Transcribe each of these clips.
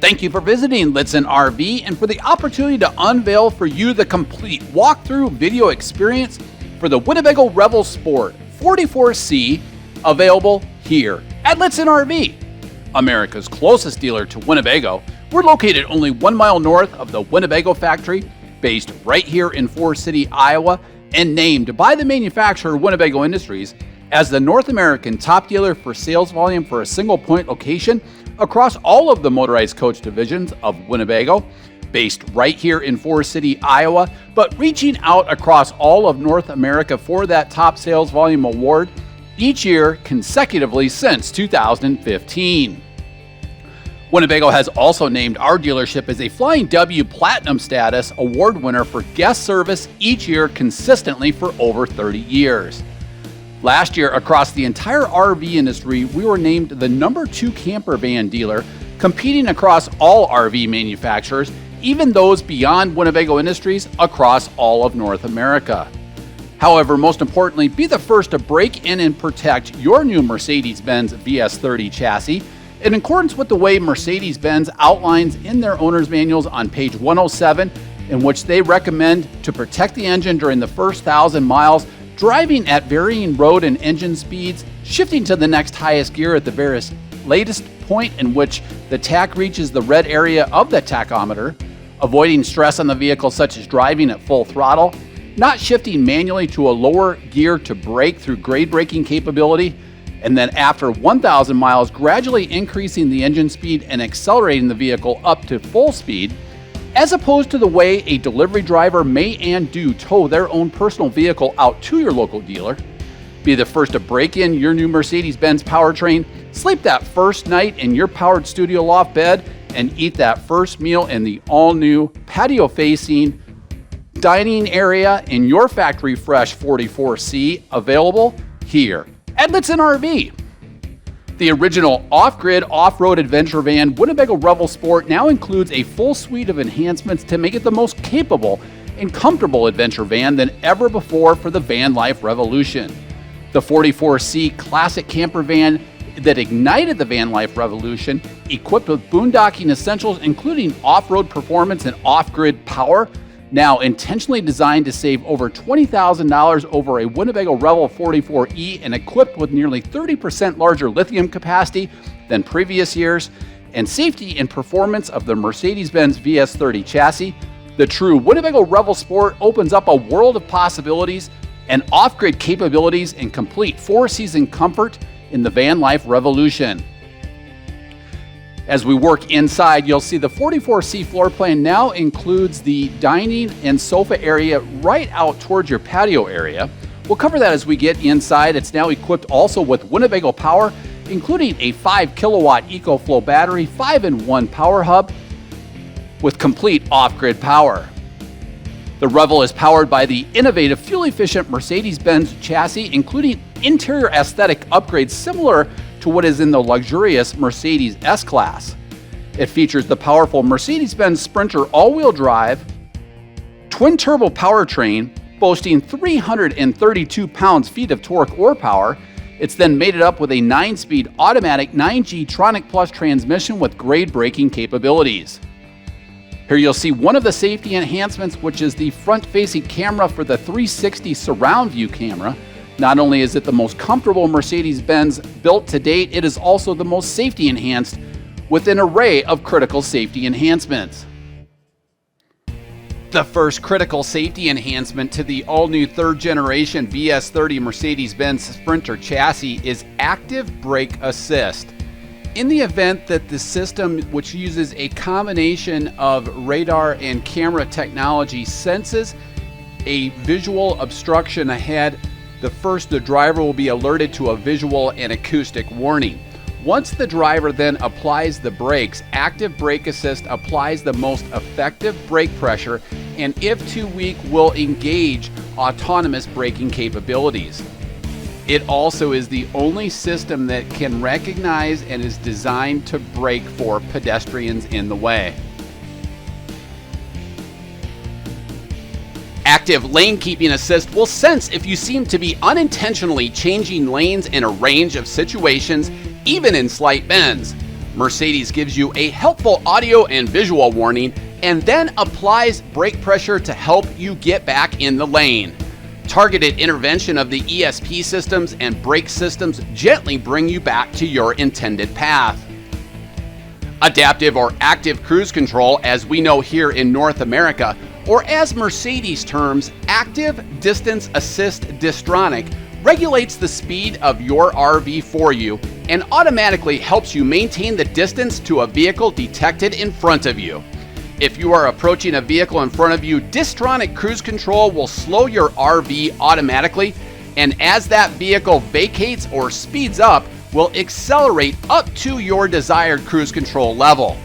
Thank you for visiting Lichtsinn RV and for the opportunity to unveil for you the complete walkthrough video experience for the Winnebago Revel Sport 44C, available here at Lichtsinn RV, America's closest dealer to Winnebago. We're located only 1 mile north of the Winnebago factory, based right here in Forest City, Iowa, and named by the manufacturer Winnebago Industries as the North American top dealer for sales volume for a single point location across all of the motorized coach divisions of Winnebago, based right here in Forest City, Iowa, but reaching out across all of North America for that top sales volume award each year consecutively since 2015. Winnebago has also named our dealership as a Flying W Platinum status award winner for guest service each year consistently for over 30 years. Last year, across the entire RV industry, we were named the #2 camper van dealer, competing across all RV manufacturers, even those beyond Winnebago Industries, across all of North America. However, most importantly, be the first to break in and protect your new Mercedes Benz VS30 chassis in accordance with the way Mercedes Benz outlines in their owner's manuals on page 107, in which they recommend to protect the engine during the first 1,000 miles, driving at varying road and engine speeds, shifting to the next highest gear at the various latest point in which the tach reaches the red area of the tachometer, avoiding stress on the vehicle such as driving at full throttle, not shifting manually to a lower gear to brake through grade braking capability, and then after 1,000 miles gradually increasing the engine speed and accelerating the vehicle up to full speed, as opposed to the way a delivery driver may and do tow their own personal vehicle out to your local dealer. Be the first to break in your new Mercedes-Benz powertrain, sleep that first night in your powered studio loft bed, and eat that first meal in the all-new patio-facing dining area in your factory fresh 44C, available here at Lichtsinn RV. The original off-grid, off-road adventure van Winnebago Revel Sport now includes a full suite of enhancements to make it the most capable and comfortable adventure van than ever before for the van life revolution. The 44C classic camper van that ignited the van life revolution, equipped with boondocking essentials including off-road performance and off-grid power, now intentionally designed to save over $20,000 over a Winnebago Revel 44E and equipped with nearly 30% larger lithium capacity than previous years, and safety and performance of the Mercedes Benz VS30 chassis, the true Winnebago Revel Sport opens up a world of possibilities and off-grid capabilities and complete four-season comfort in the van life revolution. As we work inside, you'll see the 44C floor plan now includes the dining and sofa area right out towards your patio area. We'll cover that as we get inside. It's now equipped also with Winnebago power, including a 5 kilowatt EcoFlow battery, 5-in-1 power hub with complete off-grid power. The Revel is powered by the innovative, fuel-efficient Mercedes-Benz chassis, including interior aesthetic upgrades similar to what is in the luxurious Mercedes S-Class. It features the powerful Mercedes-Benz Sprinter all-wheel drive, twin-turbo powertrain, boasting 332 pounds-feet of torque or power. It's then mated up with a 9-speed automatic 9G Tronic Plus transmission with grade braking capabilities. Here you'll see one of the safety enhancements, which is the front-facing camera for the 360 surround view camera. Not only is it the most comfortable Mercedes-Benz built to date, it is also the most safety enhanced with an array of critical safety enhancements. The first critical safety enhancement to the all-new third-generation VS30 Mercedes-Benz Sprinter chassis is Active Brake Assist. In the event that the system, which uses a combination of radar and camera technology, senses a visual obstruction ahead, the driver will be alerted to a visual and acoustic warning. Once the driver then applies the brakes, Active Brake Assist applies the most effective brake pressure and, if too weak, will engage autonomous braking capabilities. It also is the only system that can recognize and is designed to brake for pedestrians in the way. Active Lane Keeping Assist will sense if you seem to be unintentionally changing lanes in a range of situations, even in slight bends. Mercedes gives you a helpful audio and visual warning and then applies brake pressure to help you get back in the lane. Targeted intervention of the ESP systems and brake systems gently bring you back to your intended path. Adaptive or active cruise control, as we know here in North America, or as Mercedes terms, active distance assist distronic, regulates the speed of your RV for you and automatically helps you maintain the distance to a vehicle detected in front of you. If you are approaching a vehicle in front of you, distronic cruise control will slow your RV automatically, and as that vehicle vacates or speeds up, will accelerate up to your desired cruise control level.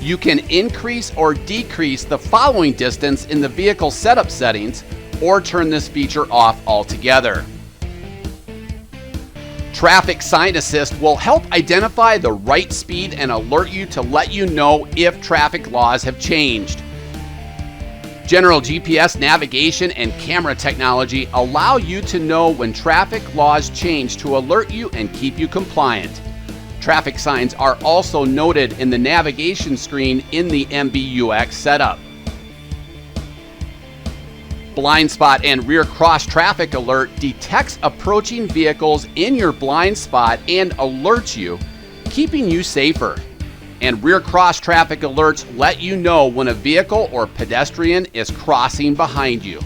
You can increase or decrease the following distance in the vehicle setup settings or turn this feature off altogether. Traffic Sign Assist will help identify the right speed and alert you to let you know if traffic laws have changed. General GPS navigation and camera technology allow you to know when traffic laws change to alert you and keep you compliant. Traffic signs are also noted in the navigation screen in the MBUX setup. Blind spot and rear cross traffic alert detects approaching vehicles in your blind spot and alerts you, keeping you safer. And rear cross traffic alerts let you know when a vehicle or pedestrian is crossing behind you.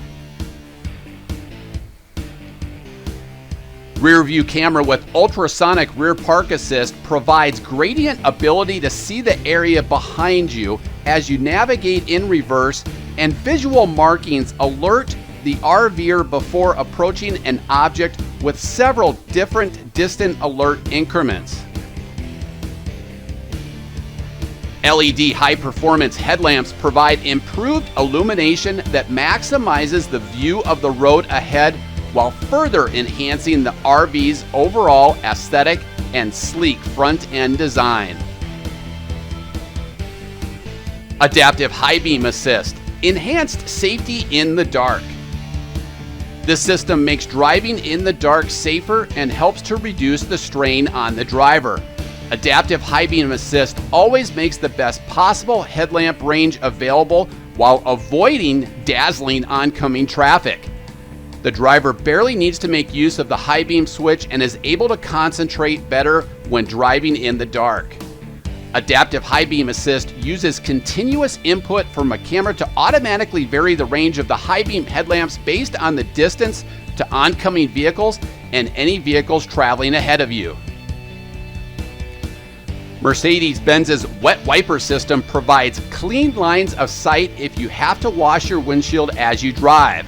Rear view camera with ultrasonic rear park assist provides gradient ability to see the area behind you as you navigate in reverse, and visual markings alert the RVer before approaching an object with several different distant alert increments. LED high-performance headlamps provide improved illumination that maximizes the view of the road ahead while further enhancing the RV's overall aesthetic and sleek front-end design. Adaptive High Beam Assist, enhanced safety in the dark. This system makes driving in the dark safer and helps to reduce the strain on the driver. Adaptive High Beam Assist always makes the best possible headlamp range available while avoiding dazzling oncoming traffic. The driver barely needs to make use of the high beam switch and is able to concentrate better when driving in the dark. Adaptive High Beam Assist uses continuous input from a camera to automatically vary the range of the high beam headlamps based on the distance to oncoming vehicles and any vehicles traveling ahead of you. Mercedes-Benz's wet wiper system provides clean lines of sight if you have to wash your windshield as you drive.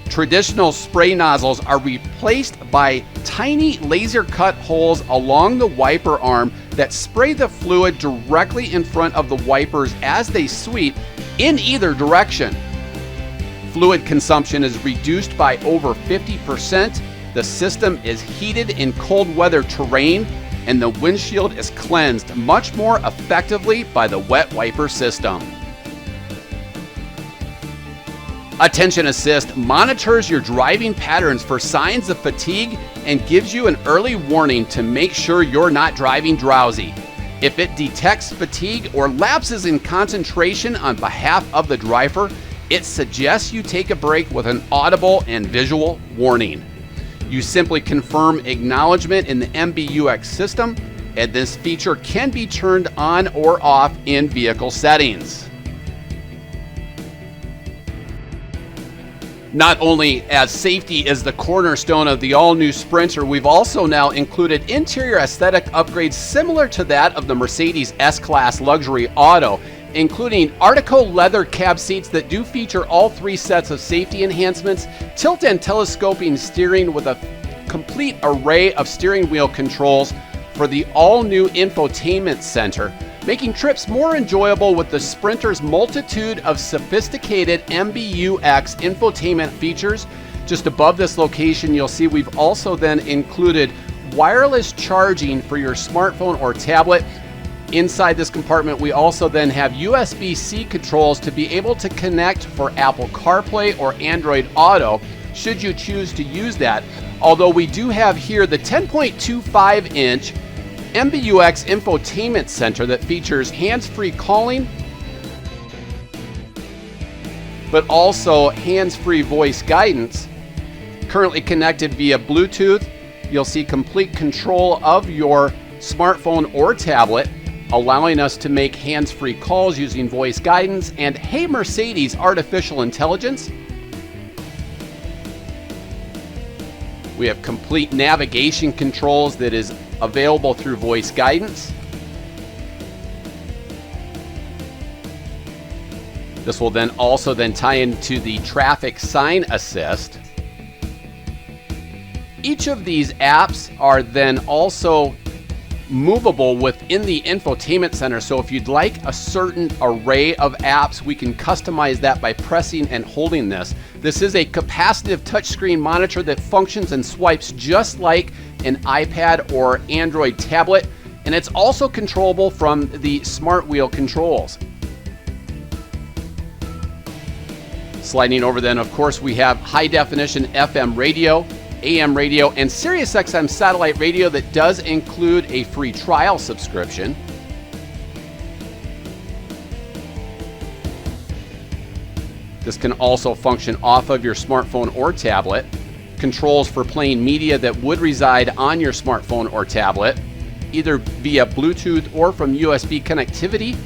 Traditional spray nozzles are replaced by tiny laser cut holes along the wiper arm that spray the fluid directly in front of the wipers as they sweep in either direction. Fluid consumption is reduced by over 50%. The system is heated in cold weather terrain, and the windshield is cleansed much more effectively by the wet wiper system. Attention Assist monitors your driving patterns for signs of fatigue and gives you an early warning to make sure you're not driving drowsy. If it detects fatigue or lapses in concentration on behalf of the driver, it suggests you take a break with an audible and visual warning. You simply confirm acknowledgement in the MBUX system, and this feature can be turned on or off in vehicle settings. Not only as safety is the cornerstone of the all-new Sprinter, we've also now included interior aesthetic upgrades similar to that of the Mercedes S-Class luxury auto, including Artico leather cab seats that do feature all three sets of safety enhancements, tilt and telescoping steering with a complete array of steering wheel controls for the all-new infotainment center, making trips more enjoyable with the Sprinter's multitude of sophisticated MBUX infotainment features. Just above this location, you'll see we've also then included wireless charging for your smartphone or tablet. Inside this compartment, we also then have USB-C controls to be able to connect for Apple CarPlay or Android Auto, should you choose to use that. Although we do have here the 10.25-inch MBUX infotainment center that features hands-free calling, but also hands-free voice guidance. Currently connected via Bluetooth, you'll see complete control of your smartphone or tablet, allowing us to make hands-free calls using voice guidance and Hey Mercedes artificial intelligence. We have complete navigation controls that is available through voice guidance. This will then also tie into the traffic sign assist. Each of these apps are then also movable within the infotainment center. So if you'd like a certain array of apps, we can customize that by pressing and holding this. This is a capacitive touchscreen monitor that functions and swipes just like an iPad or Android tablet, and it's also controllable from the smart wheel controls. Sliding over then, of course, we have high definition FM radio, AM radio, and Sirius XM satellite radio that does include a free trial subscription. This can also function off of your smartphone or tablet. Controls for playing media that would reside on your smartphone or tablet, either via Bluetooth or from USB connectivity.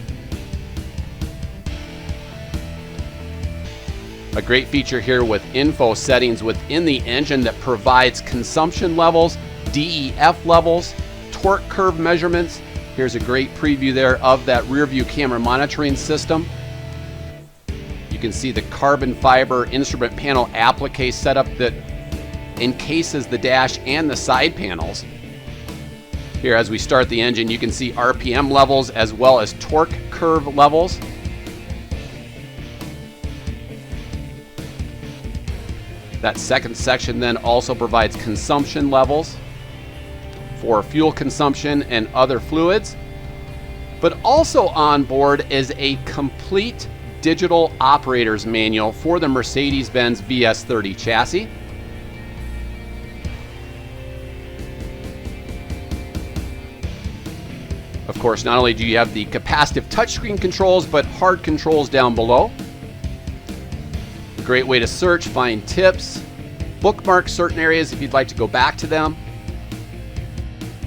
A great feature here with info settings within the engine that provides consumption levels, DEF levels, torque curve measurements. Here's a great preview there of that rear view camera monitoring system. You can see the carbon fiber instrument panel applique setup that encases the dash and the side panels. Here, as we start the engine, you can see RPM levels as well as torque curve levels. That second section then also provides consumption levels for fuel consumption and other fluids. But also on board is a complete digital operator's manual for the Mercedes Benz VS30 chassis. Of course, not only do you have the capacitive touchscreen controls, but hard controls down below. A great way to search, find tips, bookmark certain areas if you'd like to go back to them.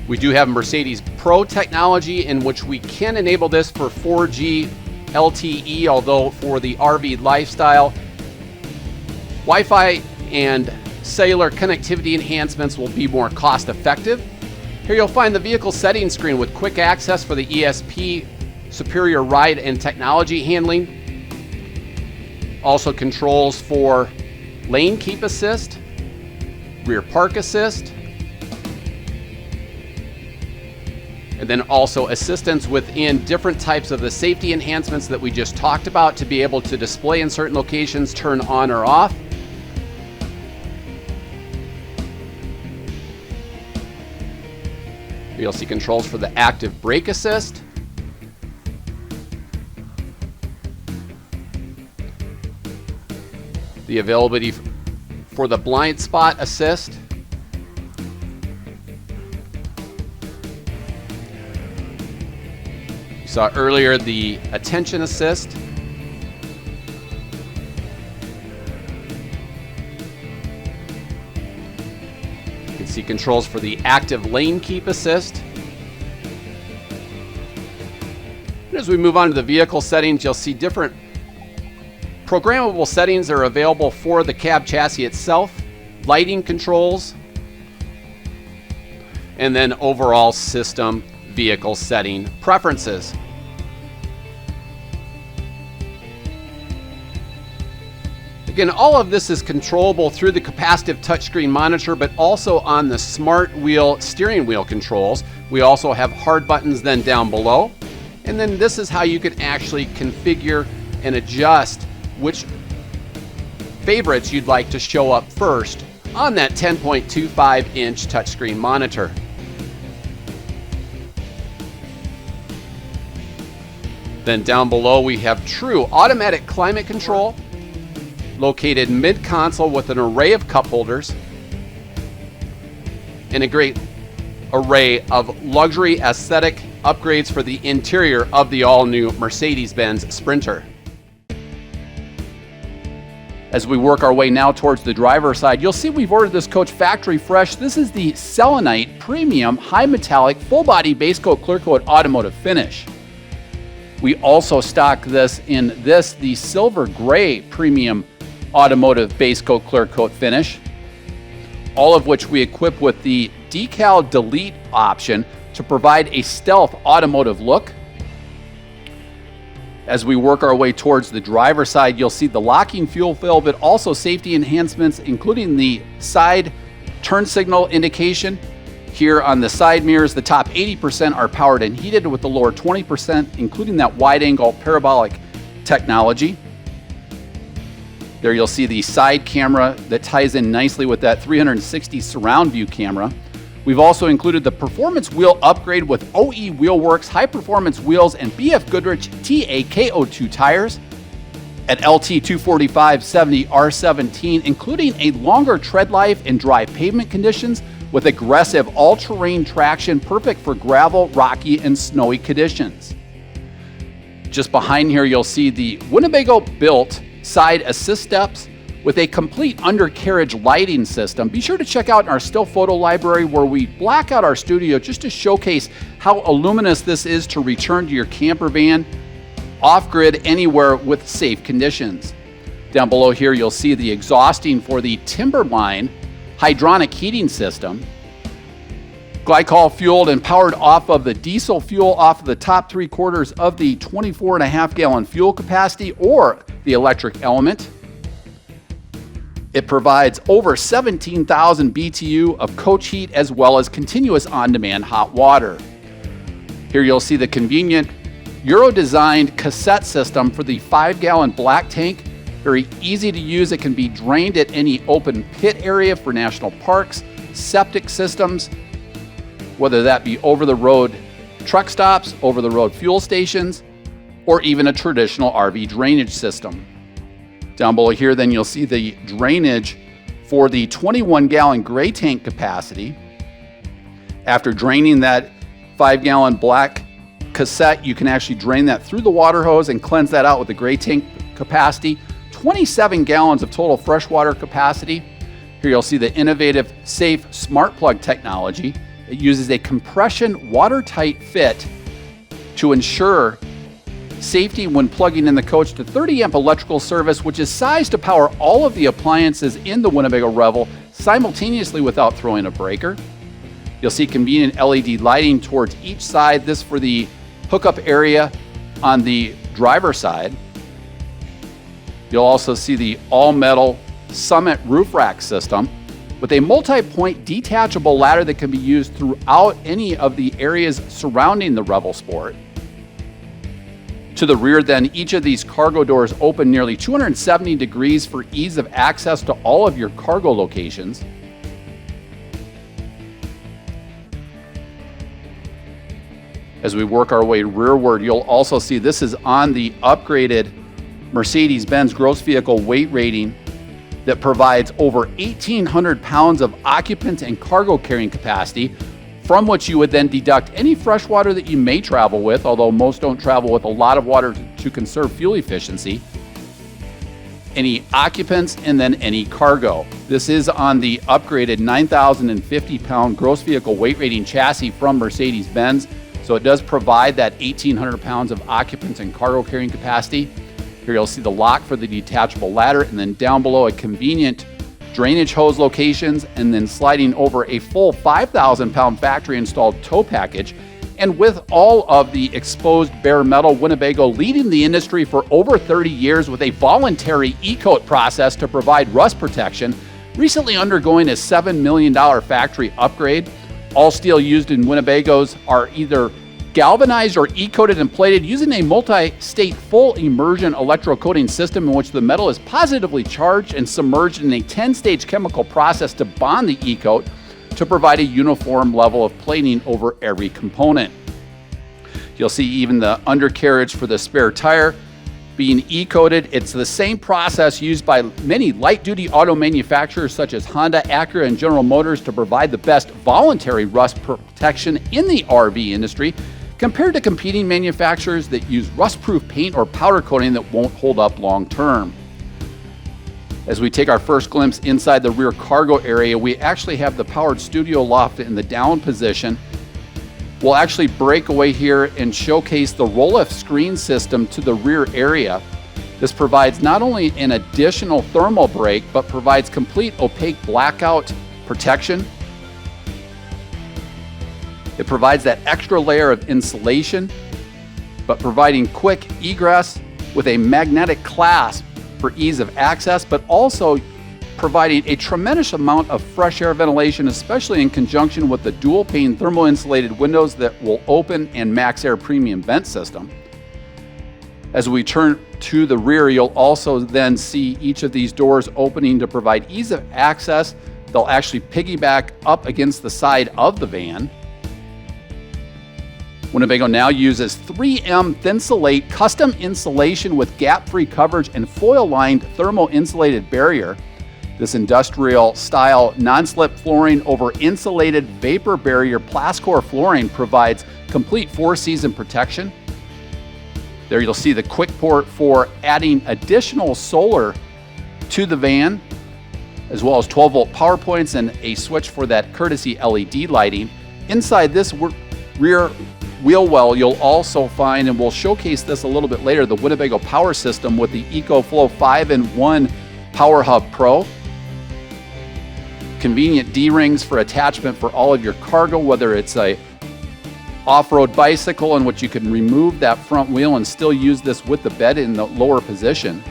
We do have Mercedes Pro technology in which we can enable this for 4G LTE, although for the RV lifestyle, Wi-Fi and cellular connectivity enhancements will be more cost effective. Here you'll find the vehicle settings screen with quick access for the ESP, superior ride and technology handling. Also controls for lane keep assist, rear park assist, and then also assistance within different types of the safety enhancements that we just talked about to be able to display in certain locations, turn on or off. You'll see controls for the active brake assist, the availability for the blind spot assist, you saw earlier the attention assist, you can see controls for the active lane keep assist. And as we move on to the vehicle settings, you'll see different programmable settings are available for the cab chassis itself, lighting controls, and then overall system vehicle setting preferences. Again, all of this is controllable through the capacitive touchscreen monitor, but also on the smart wheel steering wheel controls. We also have hard buttons then down below. And then this is how you can actually configure and adjust which favorites you'd like to show up first on that 10.25-inch touchscreen monitor. Then down below we have true automatic climate control located mid-console with an array of cup holders and a great array of luxury aesthetic upgrades for the interior of the all-new Mercedes Benz Sprinter. As we work our way now towards the driver's side, you'll see we've ordered this coach factory fresh. This is the Selenite Premium High Metallic Full Body Base Coat Clear Coat Automotive Finish. We also stock this in the Silver Gray Premium Automotive Base Coat Clear Coat Finish, all of which we equip with the Decal Delete option to provide a stealth automotive look. As we work our way towards the driver's side, you'll see the locking fuel fill, but also safety enhancements, including the side turn signal indication. Here on the side mirrors, the top 80% are powered and heated, with the lower 20%, including that wide-angle parabolic technology. There you'll see the side camera that ties in nicely with that 360 surround view camera. We've also included the performance wheel upgrade with OE Wheelworks high-performance wheels and BF Goodrich TAKO2 tires at LT 245/70 R17, including a longer tread life and dry pavement conditions with aggressive all-terrain traction, perfect for gravel, rocky, and snowy conditions. Just behind here, you'll see the Winnebago-built side assist steps with a complete undercarriage lighting system. Be sure to check out our still photo library where we black out our studio just to showcase how luminous this is to return to your camper van off-grid anywhere with safe conditions. Down below here, you'll see the exhausting for the Timberline hydronic heating system. Glycol fueled and powered off of the diesel fuel off of the top 3/4 of the 24.5 gallon fuel capacity or the electric element. It provides over 17,000 BTU of coach heat as well as continuous on-demand hot water. Here you'll see the convenient Euro-designed cassette system for the 5-gallon black tank. Very easy to use. It can be drained at any open pit area for national parks, septic systems, whether that be over-the-road truck stops, over-the-road fuel stations, or even a traditional RV drainage system. Down below here, then you'll see the drainage for the 21-gallon gray tank capacity. After draining that 5-gallon black cassette, you can actually drain that through the water hose and cleanse that out with the gray tank capacity. 27 gallons of total freshwater capacity. Here you'll see the innovative, safe smart plug technology. It uses a compression watertight fit to ensure safety when plugging in the coach to 30 amp electrical service, which is sized to power all of the appliances in the Winnebago Revel simultaneously without throwing a breaker. You'll see convenient LED lighting towards each side. This for the hookup area on the driver's side. You'll also see the all-metal Summit roof rack system with a multi-point detachable ladder that can be used throughout any of the areas surrounding the Revel Sport. To the rear then, each of these cargo doors open nearly 270 degrees for ease of access to all of your cargo locations. As we work our way rearward, you'll also see this is on the upgraded Mercedes Benz gross vehicle weight rating that provides over 1,800 pounds of occupant and cargo carrying capacity, from which you would then deduct any fresh water that you may travel with, although most don't travel with a lot of water to conserve fuel efficiency, any occupants, and then any cargo. This is on the upgraded 9,050 pound gross vehicle weight rating chassis from Mercedes-Benz, so it does provide that 1,800 pounds of occupants and cargo carrying capacity. Here you'll see the lock for the detachable ladder, and then down below a convenient drainage hose locations, and then sliding over a full 5,000 pound factory installed tow package. And with all of the exposed bare metal, Winnebago leading the industry for over 30 years with a voluntary e-coat process to provide rust protection, recently undergoing a $7 million factory upgrade. All steel used in Winnebagos are either galvanized or e-coated and plated using a multi-state full immersion electrocoating system in which the metal is positively charged and submerged in a 10-stage chemical process to bond the e-coat to provide a uniform level of plating over every component. You'll see even the undercarriage for the spare tire Being E-coated, it's the same process used by many light-duty auto manufacturers such as Honda, Acura, and General Motors to provide the best voluntary rust protection in the RV industry compared to competing manufacturers that use rust-proof paint or powder coating that won't hold up long-term. As we take our first glimpse inside the rear cargo area, we actually have the powered studio loft in the down position. We'll actually break away here and showcase the roll-off screen system to the rear area. This provides not only an additional thermal break, but provides complete opaque blackout protection. It provides that extra layer of insulation, but providing quick egress with a magnetic clasp for ease of access, but also providing a tremendous amount of fresh air ventilation, especially in conjunction with the dual pane thermal insulated windows that will open and max air premium vent system. As we turn to the rear, you'll also then see each of these doors opening to provide ease of access. They'll actually piggyback up against the side of the van. Winnebago now uses 3M Thinsulate custom insulation with gap-free coverage and foil-lined thermal insulated barrier. This industrial style non-slip flooring over insulated vapor barrier Plascor flooring provides complete 4-season protection. There you'll see the quick port for adding additional solar to the van, as well as 12-volt power points and a switch for that courtesy LED lighting. Inside this rear wheel well, you'll also find, and we'll showcase this a little bit later, the Winnebago power system with the EcoFlow 5-in-1 Power Hub Pro. Convenient D-rings for attachment for all of your cargo, whether it's a off-road bicycle in which you can remove that front wheel and still use this with the bed in the lower position.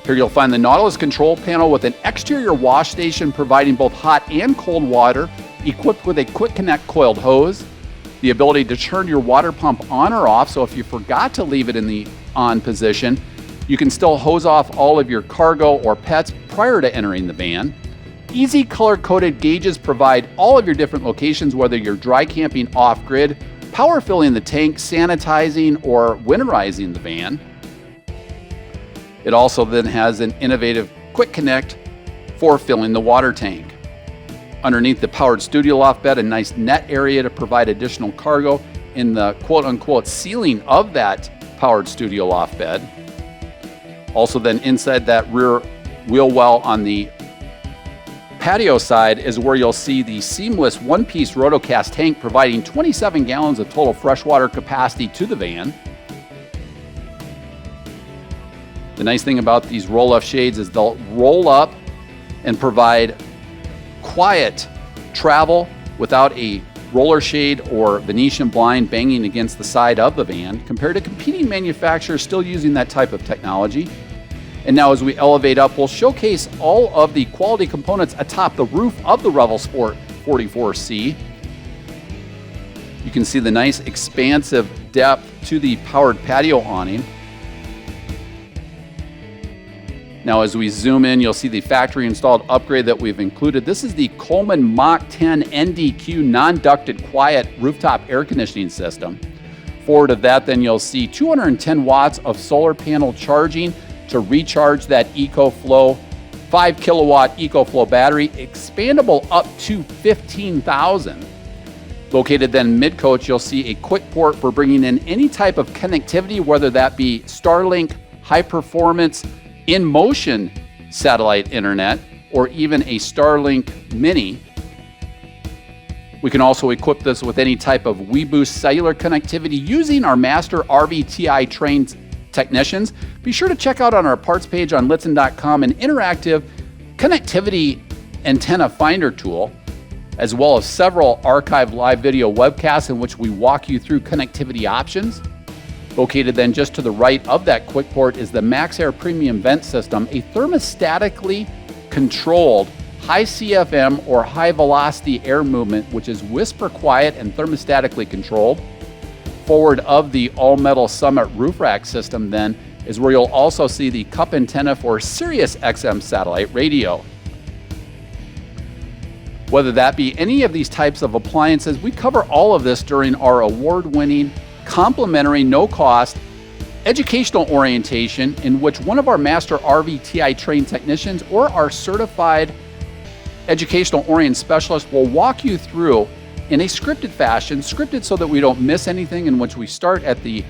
Here you'll find the Nautilus control panel with an exterior wash station providing both hot and cold water, equipped with a quick connect coiled hose, the ability to turn your water pump on or off, so if you forgot to leave it in the on position, you can still hose off all of your cargo or pets prior to entering the van. Easy color-coded gauges provide all of your different locations, whether you're dry camping off-grid, power filling the tank, sanitizing, or winterizing the van. It also then has an innovative quick connect for filling the water tank. Underneath the powered studio loft bed, a nice net area to provide additional cargo in the quote-unquote ceiling of that powered studio loft bed. Also then inside that rear wheel well on the patio side is where you'll see the seamless one-piece rotocast tank providing 27 gallons of total freshwater capacity to the van. The nice thing about these roll-off shades is they'll roll up and provide quiet travel without a roller shade or Venetian blind banging against the side of the van, compared to competing manufacturers still using that type of technology. And now as we elevate up, we'll showcase all of the quality components atop the roof of the Revel Sport 44C. You can see the nice expansive depth to the powered patio awning. Now as we zoom in, you'll see the factory installed upgrade that we've included. This is the Coleman Mach 10 NDQ non-ducted quiet rooftop air conditioning system. Forward of that, then you'll see 210 watts of solar panel charging to recharge that EcoFlow 5 kilowatt EcoFlow battery, expandable up to 15,000. Located then mid-coach, you'll see a quick port for bringing in any type of connectivity, whether that be Starlink, high performance, in motion satellite internet, or even a Starlink Mini. We can also equip this with any type of WeBoost cellular connectivity using our master RVTI trained technicians. Be sure to check out on our parts page on Lichtsinn.com an interactive connectivity antenna finder tool, as well as several archived live video webcasts in which we walk you through connectivity options. Located then just to the right of that quick port is the MaxAir Premium Vent System, a thermostatically controlled high CFM or high velocity air movement, which is whisper quiet and thermostatically controlled. Forward of the all-metal Summit roof rack system then is where you'll also see the cup antenna for Sirius XM satellite radio. Whether that be any of these types of appliances, we cover all of this during our award-winning, complimentary, no-cost educational orientation in which one of our master RVTI trained technicians or our certified educational orient specialist will walk you through in a scripted fashion, scripted so that we don't miss anything, in which we start at the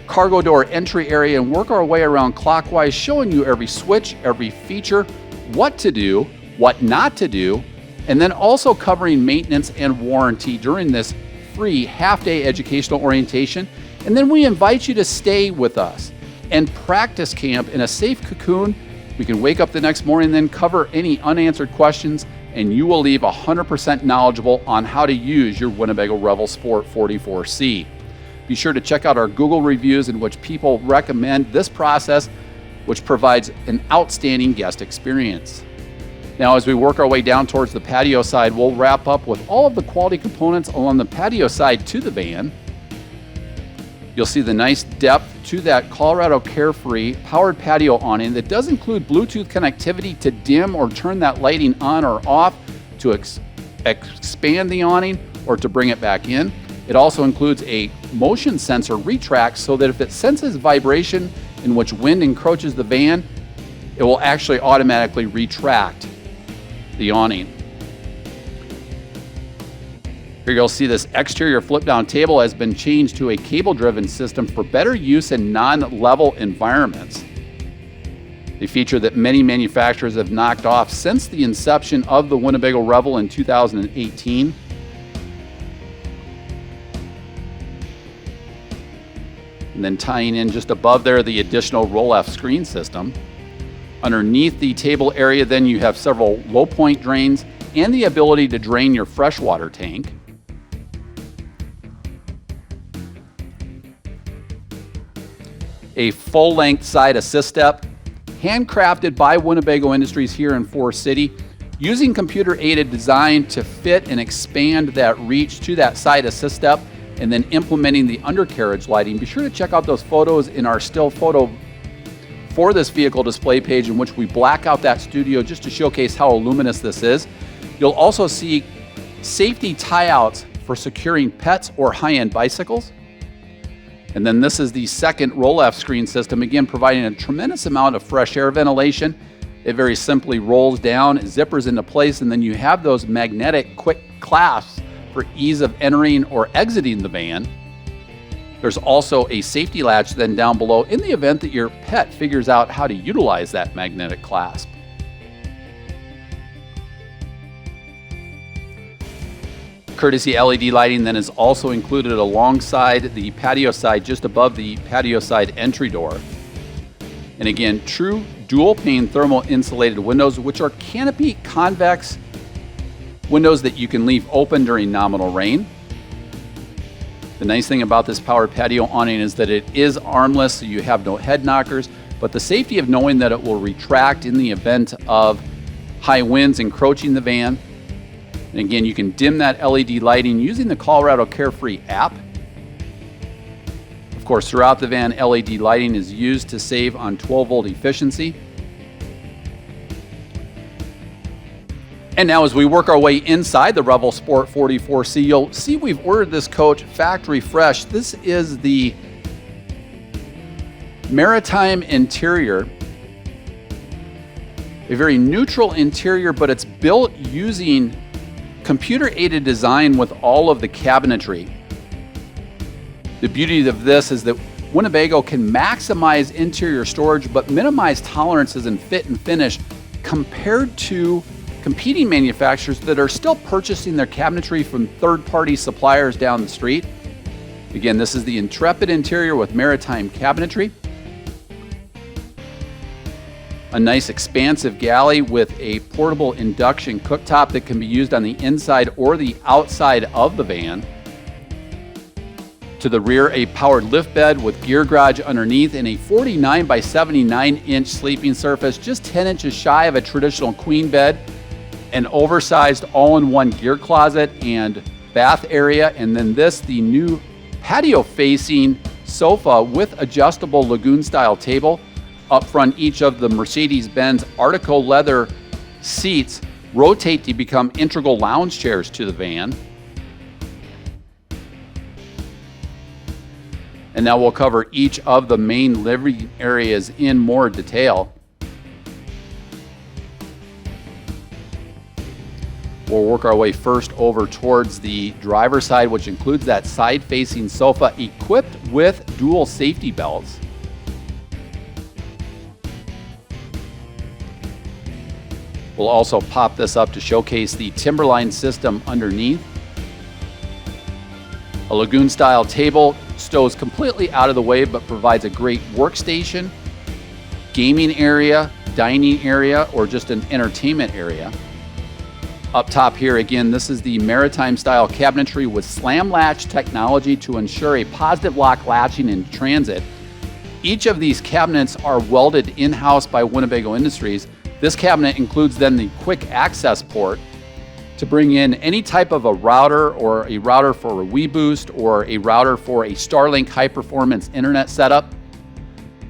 cargo door entry area and work our way around clockwise, showing you every switch, every feature, what to do, what not to do, and then also covering maintenance and warranty during this free half-day educational orientation. And then we invite you to stay with us and practice camp in a safe cocoon. We can wake up the next morning and then cover any unanswered questions, and you will leave 100% knowledgeable on how to use your Winnebago Revel Sport 44C. Be sure to check out our Google reviews in which people recommend this process, which provides an outstanding guest experience. Now, as we work our way down towards the patio side, we'll wrap up with all of the quality components along the patio side to the van. You'll see the nice depth to that Colorado Carefree powered patio awning that does include Bluetooth connectivity to dim or turn that lighting on or off, to expand the awning or to bring it back in. It also includes a motion sensor retract so that if it senses vibration in which wind encroaches the van, it will actually automatically retract the awning. Here you'll see this exterior flip-down table has been changed to a cable-driven system for better use in non-level environments. A feature that many manufacturers have knocked off since the inception of the Winnebago Revel in 2018. And then tying in just above there the additional roll-off screen system. Underneath the table area, then you have several low-point drains and the ability to drain your freshwater tank. A full-length side assist step, handcrafted by Winnebago Industries here in Forest City, using computer-aided design to fit and expand that reach to that side assist step, and then implementing the undercarriage lighting. Be sure to check out those photos in our still photo for this vehicle display page, in which we black out that studio just to showcase how luminous this is. You'll also see safety tie-outs for securing pets or high-end bicycles. And then this is the second roll-off screen system, again providing a tremendous amount of fresh air ventilation. It very simply rolls down, zippers into place, and then you have those magnetic quick clasps for ease of entering or exiting the van. There's also a safety latch then down below in the event that your pet figures out how to utilize that magnetic clasp. Courtesy LED lighting then is also included alongside the patio side, just above the patio side entry door. And again, true dual pane thermal insulated windows, which are canopy convex windows that you can leave open during nominal rain. The nice thing about this powered patio awning is that it is armless, so you have no head knockers, but the safety of knowing that it will retract in the event of high winds encroaching the van. And again, you can dim that LED lighting using the Colorado Carefree app. Of course, throughout the van, LED lighting is used to save on 12-volt efficiency. And now as we work our way inside the Revel Sport 44C, you'll see we've ordered this coach factory fresh. This is the maritime interior. A very neutral interior, but it's built using computer-aided design with all of the cabinetry. The beauty of this is that Winnebago can maximize interior storage but minimize tolerances in fit and finish compared to competing manufacturers that are still purchasing their cabinetry from third-party suppliers down the street. Again, this is the Intrepid interior with maritime cabinetry. A nice expansive galley with a portable induction cooktop that can be used on the inside or the outside of the van. To the rear, a powered lift bed with gear garage underneath and a 49 by 79 inch sleeping surface, just 10 inches shy of a traditional queen bed. An oversized all-in-one gear closet and bath area, and then this, the new patio-facing sofa with adjustable lagoon-style table. Up front, each of the Mercedes Benz Artico leather seats rotate to become integral lounge chairs to the van. And now we'll cover each of the main living areas in more detail. We'll work our way first over towards the driver's side, which includes that side-facing sofa equipped with dual safety belts. We'll also pop this up to showcase the Timberline system underneath. A lagoon-style table stows completely out of the way but provides a great workstation, gaming area, dining area, or just an entertainment area. Up top here, again, this is the maritime-style cabinetry with slam latch technology to ensure a positive lock latching in transit. Each of these cabinets are welded in-house by Winnebago Industries. This cabinet includes then the quick access port to bring in any type of a router, or a router for a WeBoost, or a router for a Starlink high-performance internet setup.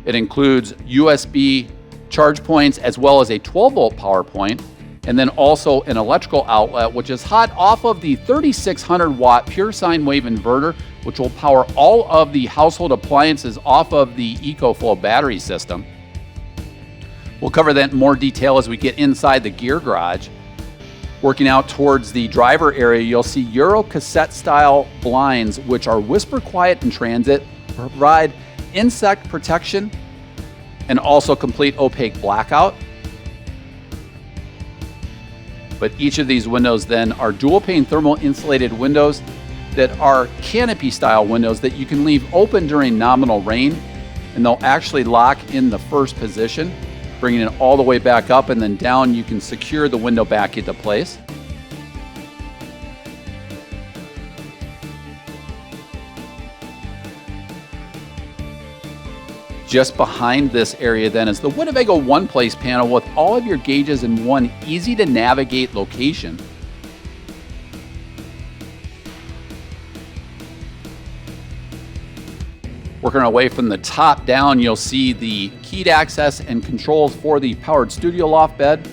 It includes USB charge points as well as a 12-volt power point, and then also an electrical outlet, which is hot off of the 3600-watt pure sine wave inverter, which will power all of the household appliances off of the EcoFlow battery system. We'll cover that in more detail as we get inside the gear garage. Working out towards the driver area, you'll see Euro cassette style blinds, which are whisper quiet in transit, provide insect protection, and also complete opaque blackout. But each of these windows then are dual pane thermal insulated windows that are canopy style windows that you can leave open during nominal rain, and they'll actually lock in the first position, bringing it all the way back up, and then down you can secure the window back into place. Just behind this area then is the Winnebago One Place panel with all of your gauges in one easy to navigate location. Working our way from the top down, you'll see the keyed access and controls for the powered studio loft bed.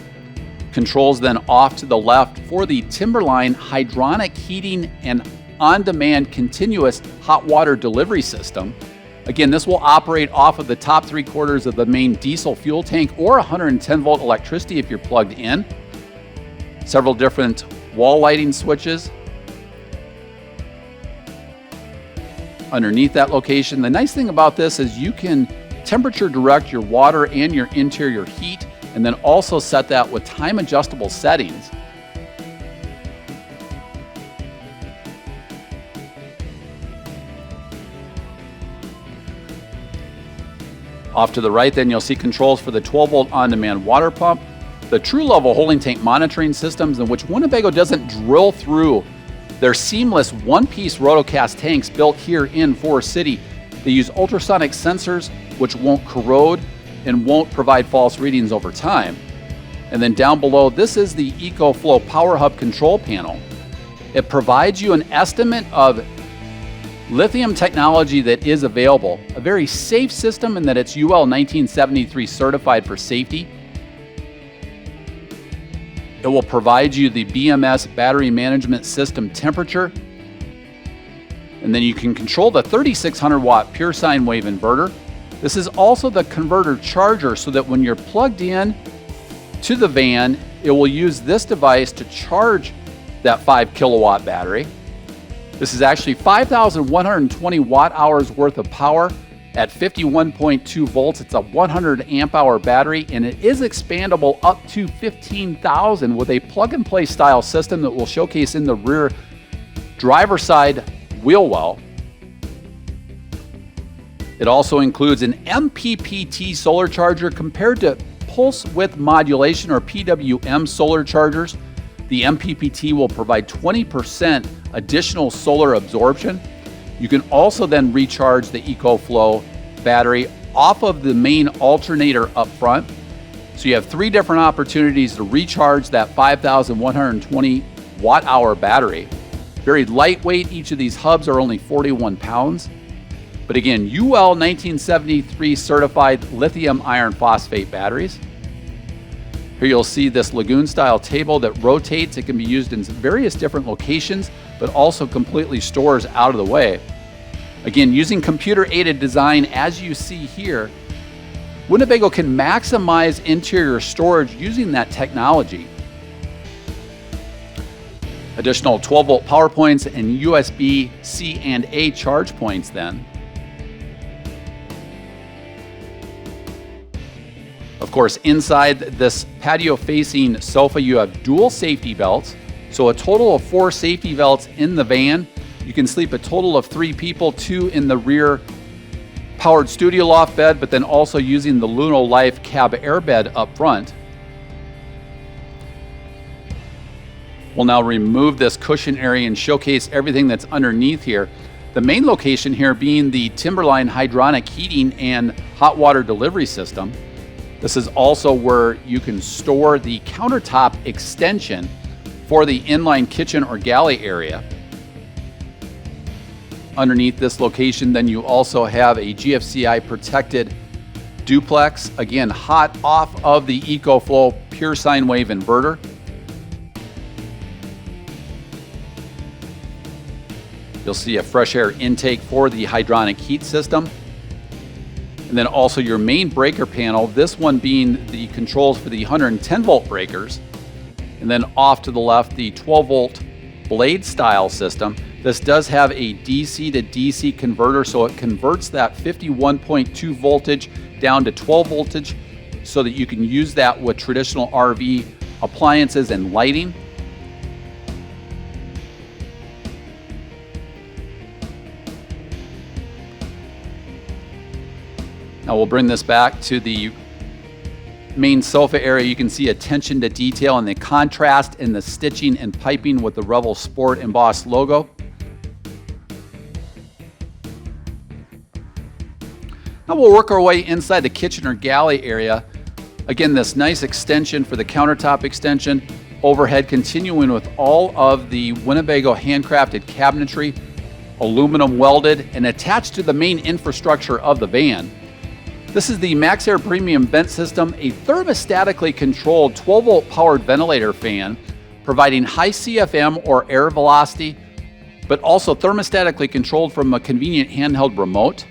Controls then off to the left for the Timberline hydronic heating and on-demand continuous hot water delivery system. Again, this will operate off of the top 3/4 of the main diesel fuel tank or 110-volt electricity if you're plugged in. Several different wall lighting switches underneath that location. The nice thing about this is you can temperature direct your water and your interior heat, and then also set that with time adjustable settings. Off to the right then you'll see controls for the 12-volt on-demand water pump, the true level holding tank monitoring systems, in which Winnebago doesn't drill through their seamless one-piece rotocast tanks built here in Forest City. They use ultrasonic sensors which won't corrode and won't provide false readings over time. And then down below, this is the EcoFlow Power Hub control panel. It provides you an estimate of lithium technology that is available, a very safe system in that it's UL 1973 certified for safety. It will provide you the BMS battery management system temperature, and then you can control the 3600-watt pure sine wave inverter. This is also the converter charger, so that when you're plugged in to the van, it will use this device to charge that 5-kilowatt battery. This is actually 5,120 watt hours worth of power at 51.2 volts. It's a 100 amp hour battery, and it is expandable up to 15,000 with a plug and play style system that we'll showcase in the rear driver side wheel well. It also includes an MPPT solar charger compared to pulse width modulation or PWM solar chargers. The MPPT will provide 20% additional solar absorption. You can also then recharge the EcoFlow battery off of the main alternator up front. So you have 3 different opportunities to recharge that 5,120 watt hour battery. Very lightweight, each of these hubs are only 41 pounds. But again, UL 1973 certified lithium iron phosphate batteries. Here you'll see this lagoon style table that rotates. It can be used in various different locations, but also completely stores out of the way. Again, using computer-aided design, as you see here, Winnebago can maximize interior storage using that technology. Additional 12-volt power points and USB-C and A charge points then. Of course, inside this patio-facing sofa, you have dual safety belts. So a total of 4 safety belts in the van. You can sleep a total of 3 people, 2 in the rear powered studio loft bed, but then also using the Luno Life cab airbed up front. We'll now remove this cushion area and showcase everything that's underneath here. The main location here being the Timberline hydronic heating and hot water delivery system. This is also where you can store the countertop extension for the inline kitchen or galley area. Underneath this location, then you also have a GFCI protected duplex, again hot off of the EcoFlow pure sine wave inverter. You'll see a fresh air intake for the hydronic heat system. And then also your main breaker panel, this one being the controls for the 110 volt breakers. And then off to the left, the 12 volt blade style system. This does have a DC to DC converter, so it converts that 51.2 voltage down to 12 voltage so that you can use that with traditional RV appliances and lighting. Now we'll bring this back to the main sofa area. You can see attention to detail and the contrast in the stitching and piping with the Revel Sport embossed logo. Now we'll work our way inside the kitchen or galley area. Again, this nice extension for the countertop extension, overhead continuing with all of the Winnebago handcrafted cabinetry, aluminum welded and attached to the main infrastructure of the van. This is the MaxxAir Premium Vent System, a thermostatically controlled 12-volt powered ventilator fan, providing high CFM or air velocity, but also thermostatically controlled from a convenient handheld remote.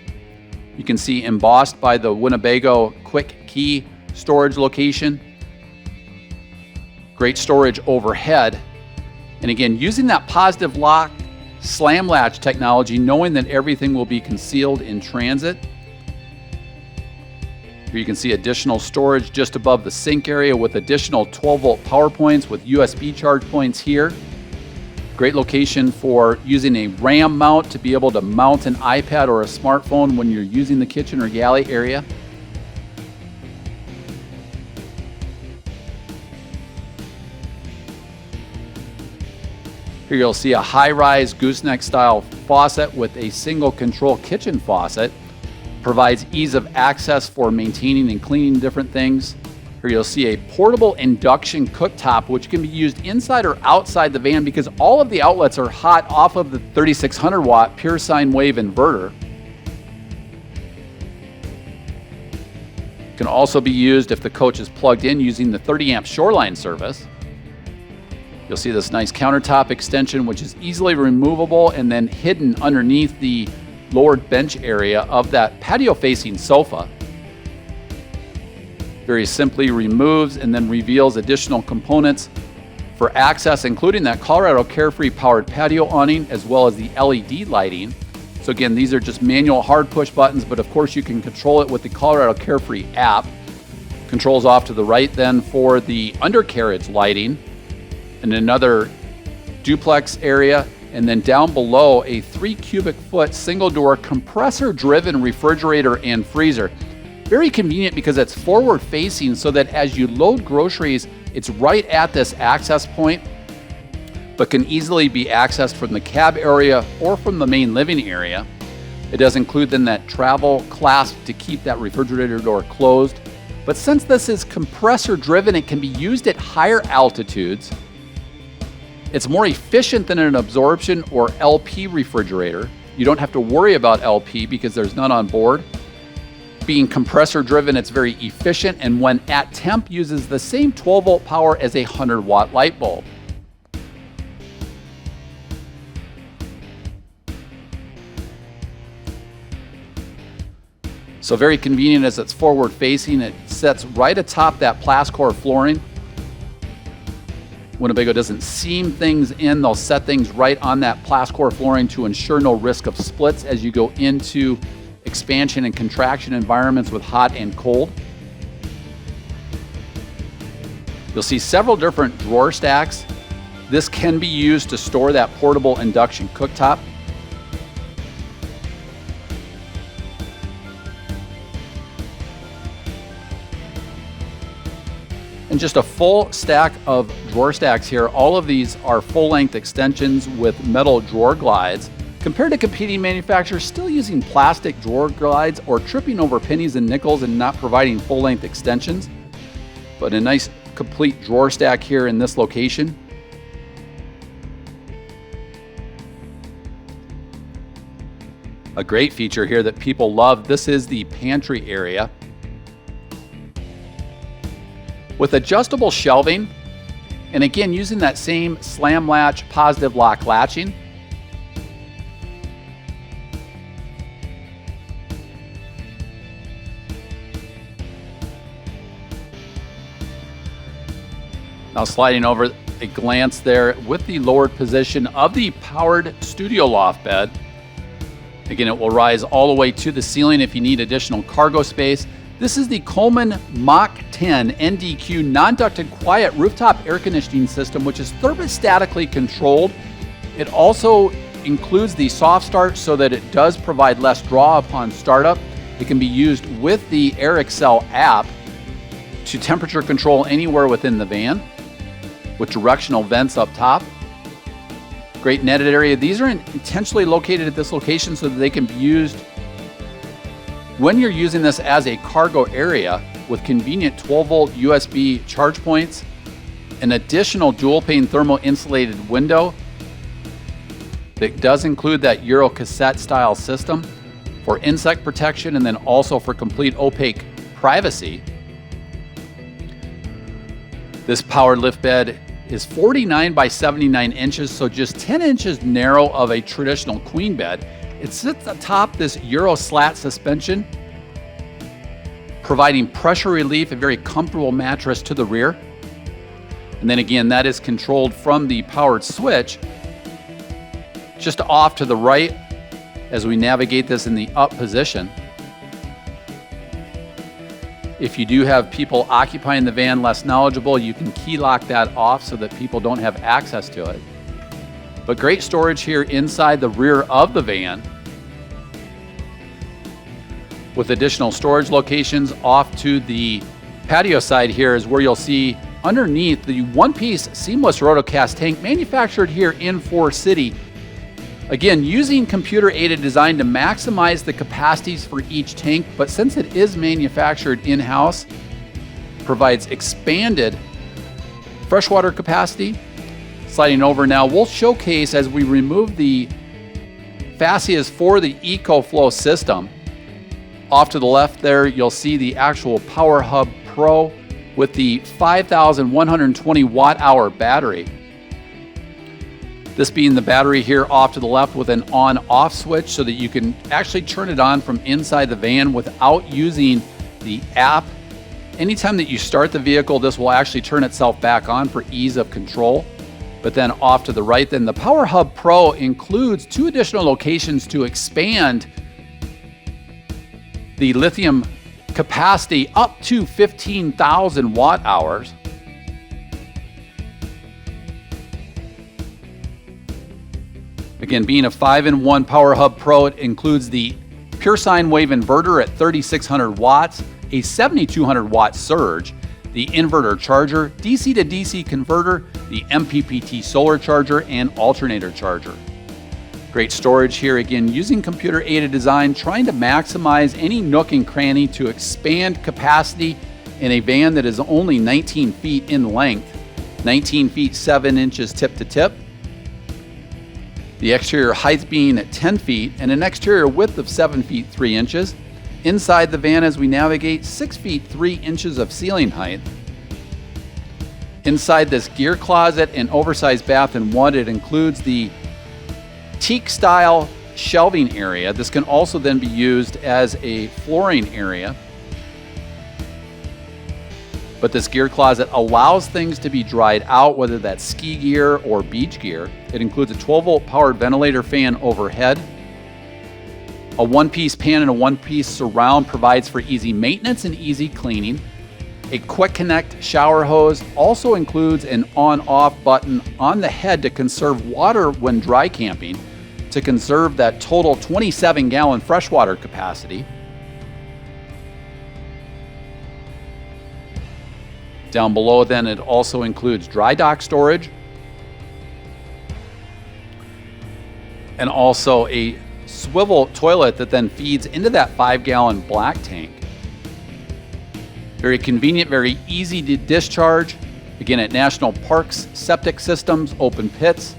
You can see embossed by the Winnebago Quick Key storage location. Great storage overhead. And again, using that positive lock slam latch technology, knowing that everything will be concealed in transit. Here you can see additional storage just above the sink area with additional 12-volt power points with USB charge points here. Great location for using a RAM mount to be able to mount an iPad or a smartphone when you're using the kitchen or galley area. Here you'll see a high-rise gooseneck style faucet with a single control kitchen faucet. Provides ease of access for maintaining and cleaning different things. Here you'll see a portable induction cooktop, which can be used inside or outside the van because all of the outlets are hot off of the 3600 watt pure sine wave inverter. Can also be used if the coach is plugged in using the 30 amp Shoreline service. You'll see this nice countertop extension, which is easily removable and then hidden underneath the lowered bench area of that patio-facing sofa. Very simply removes and then reveals additional components for access, including that Colorado Carefree powered patio awning, as well as the LED lighting. So again, these are just manual hard push buttons, but of course you can control it with the Colorado Carefree app. Controls off to the right then for the undercarriage lighting and another duplex area. And then down below, a 3 cubic foot single door compressor driven refrigerator and freezer. Very convenient because it's forward facing so that as you load groceries, it's right at this access point, but can easily be accessed from the cab area or from the main living area. It does include then that travel clasp to keep that refrigerator door closed. But since this is compressor driven, it can be used at higher altitudes. It's more efficient than an absorption or LP refrigerator. You don't have to worry about LP because there's none on board. Being compressor driven, it's very efficient, and when at temp uses the same 12 volt power as a 100 watt light bulb. So very convenient as it's forward facing. It sets right atop that Plascor flooring. Winnebago doesn't seam things in. They'll set things right on that Plascor flooring to ensure no risk of splits as you go into expansion and contraction environments with hot and cold. You'll see several different drawer stacks. This can be used to store that portable induction cooktop. And just a full stack of drawer stacks here. All of these are full-length extensions with metal drawer glides. Compared to competing manufacturers still using plastic drawer glides or tripping over pennies and nickels and not providing full-length extensions. But a nice complete drawer stack here in this location. A great feature here that people love, this is the pantry area. With adjustable shelving, and again using that same slam latch positive lock latching. Now sliding over a glance there with the lowered position of the powered studio loft bed. Again, it will rise all the way to the ceiling if you need additional cargo space. This is the Coleman Mach 10 NDQ non-ducted quiet rooftop air conditioning system, which is thermostatically controlled. It also includes the soft start so that it does provide less draw upon startup. It can be used with the AirExcel app to temperature control anywhere within the van with directional vents up top. Great netted area. These are intentionally located at this location so that they can be used when you're using this as a cargo area with convenient 12-volt USB charge points, an additional dual-pane thermal insulated window that does include that Euro cassette style system for insect protection and then also for complete opaque privacy. This powered lift bed is 49 by 79 inches, so just 10 inches narrow of a traditional queen bed. It sits atop this Euro slat suspension, providing pressure relief, a very comfortable mattress to the rear. And then again, that is controlled from the powered switch just off to the right as we navigate this in the up position. If you do have people occupying the van less knowledgeable, you can key lock that off so that people don't have access to it. But great storage here inside the rear of the van, with additional storage locations off to the patio side. Here is where you'll see underneath the one-piece seamless rotocast tank manufactured here in Forest City. Again, using computer-aided design to maximize the capacities for each tank, but since it is manufactured in-house, provides expanded freshwater capacity. Sliding over now, we'll showcase as we remove the fascias for the EcoFlow system. Off to the left there, you'll see the actual Power Hub Pro with the 5,120 watt-hour battery. This being the battery here off to the left with an on-off switch so that you can actually turn it on from inside the van without using the app. Anytime that you start the vehicle, this will actually turn itself back on for ease of control. But then off to the right, then the Power Hub Pro includes 2 additional locations to expand the lithium capacity up to 15,000 watt hours. Again, being a 5-in-1 Power Hub Pro, it includes the pure sine wave inverter at 3,600 watts, a 7,200 watt surge, the inverter charger, DC to DC converter, the MPPT solar charger, and alternator charger. Great storage here, again, using computer-aided design, trying to maximize any nook and cranny to expand capacity in a van that is only 19 feet in length, 19 feet 7 inches tip to tip. The exterior height being at 10 feet and an exterior width of 7 feet 3 inches. Inside the van as we navigate, 6 feet 3 inches of ceiling height. Inside this gear closet and oversized bath and one, it includes the teak style shelving area. This can also then be used as a flooring area. But this gear closet allows things to be dried out, whether that's ski gear or beach gear. It includes a 12-volt powered ventilator fan overhead. A one-piece pan and a one-piece surround provides for easy maintenance and easy cleaning. A quick connect shower hose also includes an on-off button on the head to conserve water when dry camping, to conserve that total 27-gallon freshwater capacity. Down below then, it also includes dry dock storage and also a swivel toilet that then feeds into that 5-gallon black tank. Very convenient, very easy to discharge. Again, at national parks, septic systems, open pits,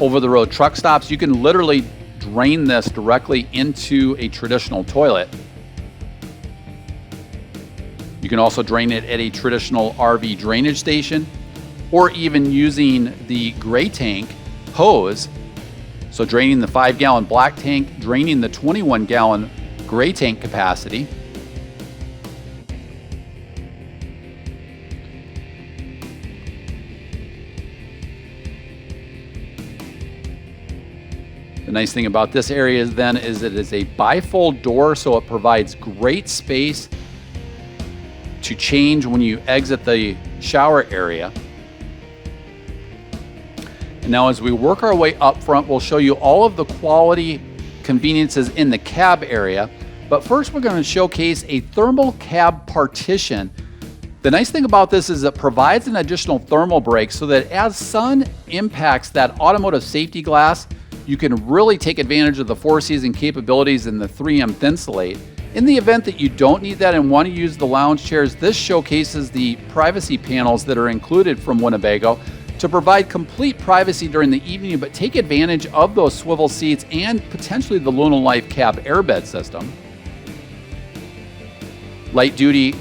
over-the-road truck stops, you can literally drain this directly into a traditional toilet. You can also drain it at a traditional RV drainage station, or even using the gray tank hose. So draining the 5-gallon black tank, draining the 21-gallon gray tank capacity. The nice thing about this area then is it is a bifold door, so it provides great space to change when you exit the shower area. And now as we work our way up front, we'll show you all of the quality conveniences in the cab area. But first we're going to showcase a thermal cab partition. The nice thing about this is it provides an additional thermal break so that as sun impacts that automotive safety glass, you can really take advantage of the 4-season capabilities in the 3M Thinsulate. In the event that you don't need that and want to use the lounge chairs, this showcases the privacy panels that are included from Winnebago to provide complete privacy during the evening, but take advantage of those swivel seats and potentially the Luna Life cab airbed system. Light duty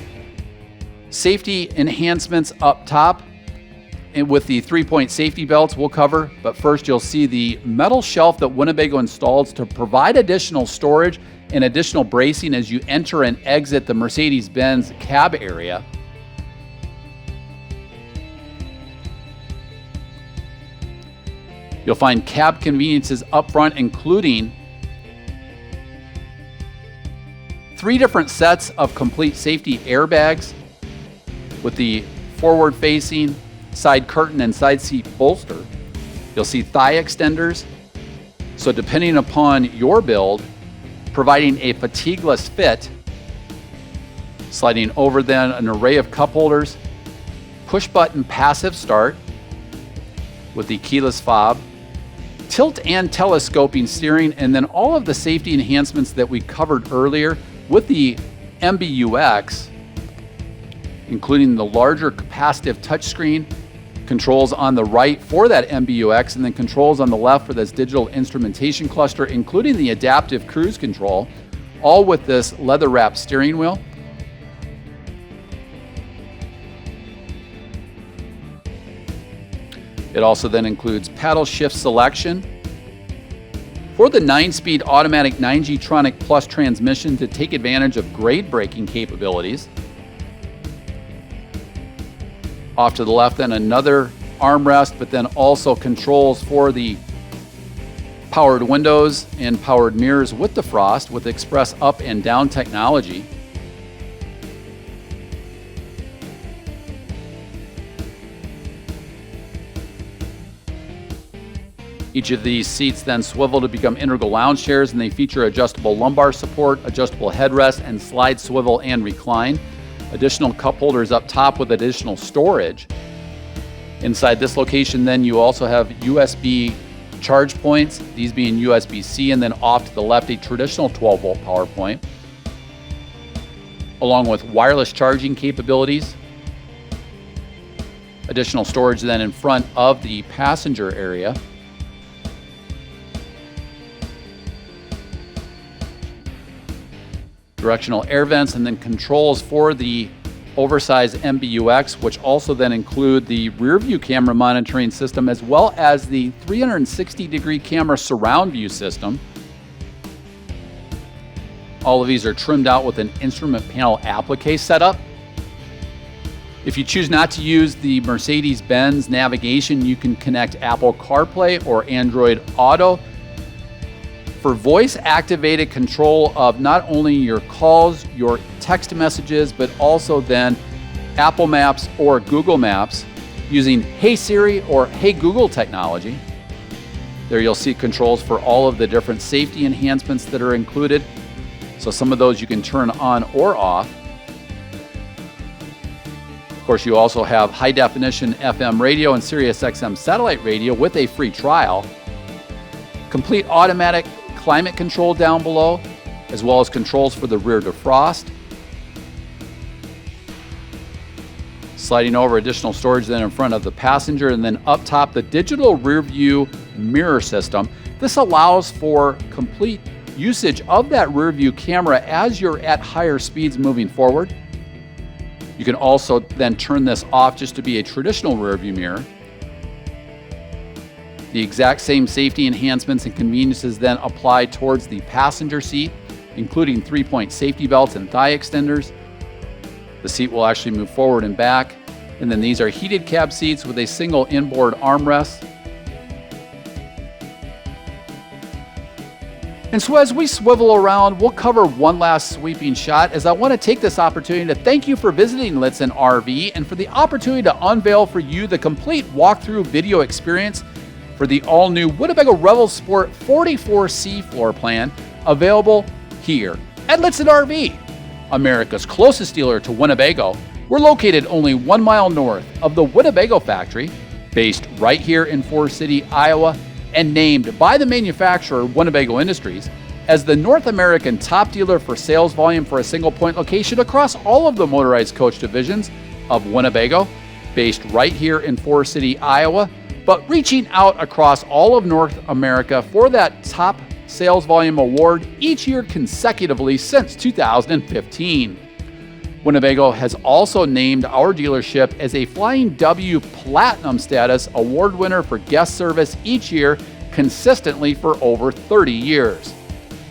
safety enhancements up top, and with the 3-point safety belts we'll cover. But first you'll see the metal shelf that Winnebago installs to provide additional storage and additional bracing as you enter and exit the Mercedes Benz cab area. You'll find cab conveniences up front, including 3 different sets of complete safety airbags with the forward-facing side curtain and side seat bolster. You'll see thigh extenders, so depending upon your build, providing a fatigueless fit. Sliding over then an array of cup holders, push button passive start with the keyless fob, tilt and telescoping steering, and then all of the safety enhancements that we covered earlier with the MBUX, including the larger capacitive touchscreen, controls on the right for that MBUX, and then controls on the left for this digital instrumentation cluster, including the adaptive cruise control, all with this leather-wrapped steering wheel. It also then includes paddle shift selection for the 9-speed automatic 9G-tronic Plus transmission to take advantage of grade braking capabilities. Off to the left, then another armrest, but then also controls for the powered windows and powered mirrors with defrost with express up and down technology. Each of these seats then swivel to become integral lounge chairs, and they feature adjustable lumbar support, adjustable headrest, and slide swivel and recline. Additional cup holders up top with additional storage. Inside this location then you also have USB charge points, these being USB-C, and then off to the left a traditional 12-volt power point, along with wireless charging capabilities. Additional storage then in front of the passenger area. Directional air vents, and then controls for the oversized MBUX, which also then include the rear view camera monitoring system, as well as the 360-degree camera surround view system. All of these are trimmed out with an instrument panel applique setup. If you choose not to use the Mercedes Benz navigation, you can connect Apple CarPlay or Android Auto for voice-activated control of not only your calls, your text messages, but also then Apple Maps or Google Maps using Hey Siri or Hey Google technology. There you'll see controls for all of the different safety enhancements that are included. So some of those you can turn on or off. Of course, you also have high definition FM radio and Sirius XM satellite radio with a free trial. Complete automatic climate control down below, as well as controls for the rear defrost. Sliding over, additional storage then in front of the passenger, and then up top, the digital rear view mirror system. This allows for complete usage of that rear view camera as you're at higher speeds moving forward. You can also then turn this off just to be a traditional rear view mirror. The exact same safety enhancements and conveniences then apply towards the passenger seat, including 3-point safety belts and thigh extenders. The seat will actually move forward and back. And then these are heated cab seats with a single inboard armrest. And so as we swivel around, we'll cover one last sweeping shot, as I want to take this opportunity to thank you for visiting Lichtsinn RV and for the opportunity to unveil for you the complete walkthrough video experience for the all-new Winnebago Revel Sport 44C floor plan, available here at Lichtsinn RV, America's closest dealer to Winnebago. We're located only 1 mile north of the Winnebago factory, based right here in Forest City, Iowa, and named by the manufacturer, Winnebago Industries, as the North American top dealer for sales volume for a single point location across all of the motorized coach divisions of Winnebago, based right here in Forest City, Iowa, but reaching out across all of North America for that top sales volume award each year consecutively since 2015. Winnebago has also named our dealership as a Flying W Platinum status award winner for guest service each year consistently for over 30 years.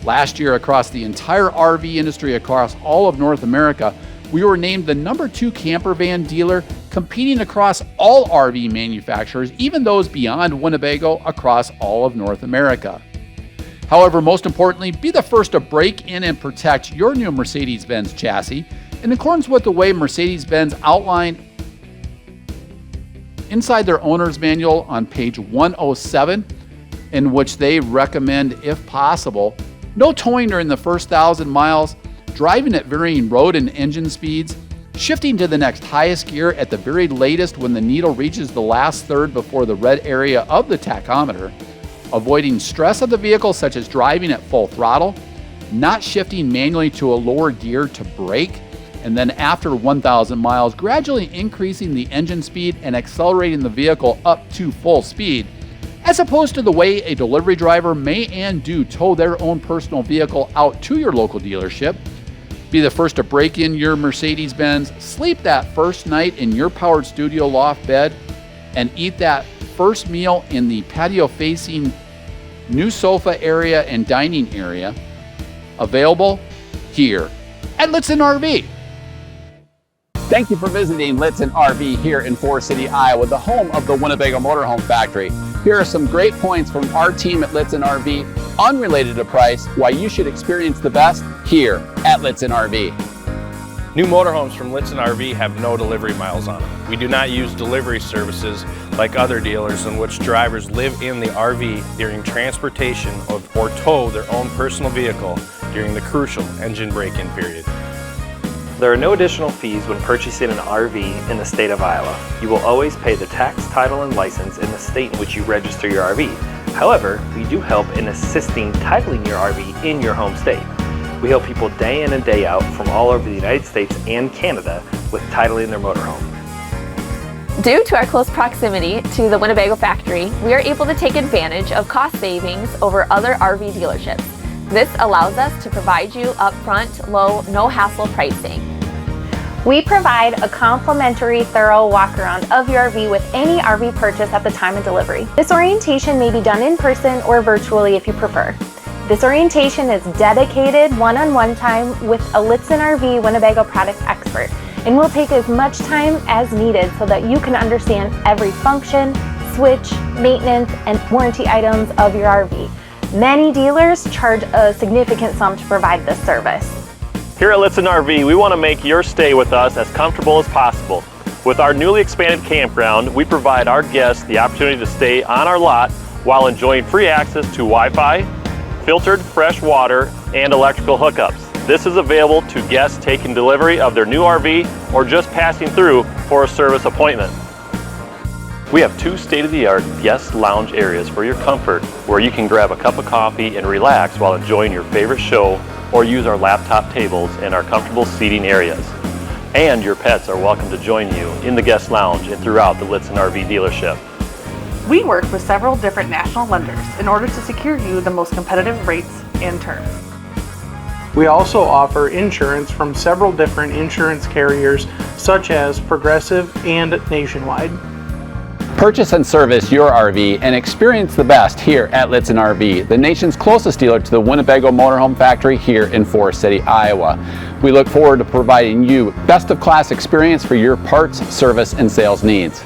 Last year, across the entire RV industry across all of North America, we were named the #2 camper van dealer, competing across all RV manufacturers, even those beyond Winnebago, across all of North America. However, most importantly, be the first to break in and protect your new Mercedes-Benz chassis in accordance with the way Mercedes-Benz outlined inside their owner's manual on page 107, in which they recommend, if possible, no towing during the first 1,000 miles, driving at varying road and engine speeds, shifting to the next highest gear at the very latest when the needle reaches the last third before the red area of the tachometer, avoiding stress of the vehicle such as driving at full throttle, not shifting manually to a lower gear to brake, and then after 1,000 miles, gradually increasing the engine speed and accelerating the vehicle up to full speed, as opposed to the way a delivery driver may and do tow their own personal vehicle out to your local dealership. Be the first to break in your Mercedes-Benz, sleep that first night in your powered studio loft bed, and eat that first meal in the patio-facing new sofa area and dining area, available here at Lichtsinn RV. Thank you for visiting Lichtsinn RV here in Forest City, Iowa, the home of the Winnebago Motorhome Factory. Here are some great points from our team at Lichtsinn RV, unrelated to price, why you should experience the best here at Lichtsinn RV. New motorhomes from Lichtsinn RV have no delivery miles on them. We do not use delivery services like other dealers in which drivers live in the RV during transportation or tow their own personal vehicle during the crucial engine break-in period. There are no additional fees when purchasing an RV in the state of Iowa. You will always pay the tax, title, and license in the state in which you register your RV. However, we do help in assisting titling your RV in your home state. We help people day in and day out from all over the United States and Canada with titling their motorhome. Due to our close proximity to the Winnebago factory, we are able to take advantage of cost savings over other RV dealerships. This allows us to provide you upfront, low, no-hassle pricing. We provide a complimentary thorough walkaround of your RV with any RV purchase at the time of delivery. This orientation may be done in person or virtually if you prefer. This orientation is dedicated one-on-one time with a Lichtsinn RV Winnebago product expert and will take as much time as needed so that you can understand every function, switch, maintenance, and warranty items of your RV. Many dealers charge a significant sum to provide this service. Here at Lichtsinn RV, we want to make your stay with us as comfortable as possible. With our newly expanded campground, we provide our guests the opportunity to stay on our lot while enjoying free access to Wi-Fi, filtered fresh water, and electrical hookups. This is available to guests taking delivery of their new RV or just passing through for a service appointment. We have 2 state-of-the-art guest lounge areas for your comfort where you can grab a cup of coffee and relax while enjoying your favorite show or use our laptop tables in our comfortable seating areas. And your pets are welcome to join you in the guest lounge and throughout the Lichtsinn RV dealership. We work with several different national lenders in order to secure you the most competitive rates and terms. We also offer insurance from several different insurance carriers such as Progressive and Nationwide. Purchase and service your RV and experience the best here at Lichtsinn RV, the nation's closest dealer to the Winnebago Motorhome Factory here in Forest City, Iowa. We look forward to providing you best of class experience for your parts, service, and sales needs.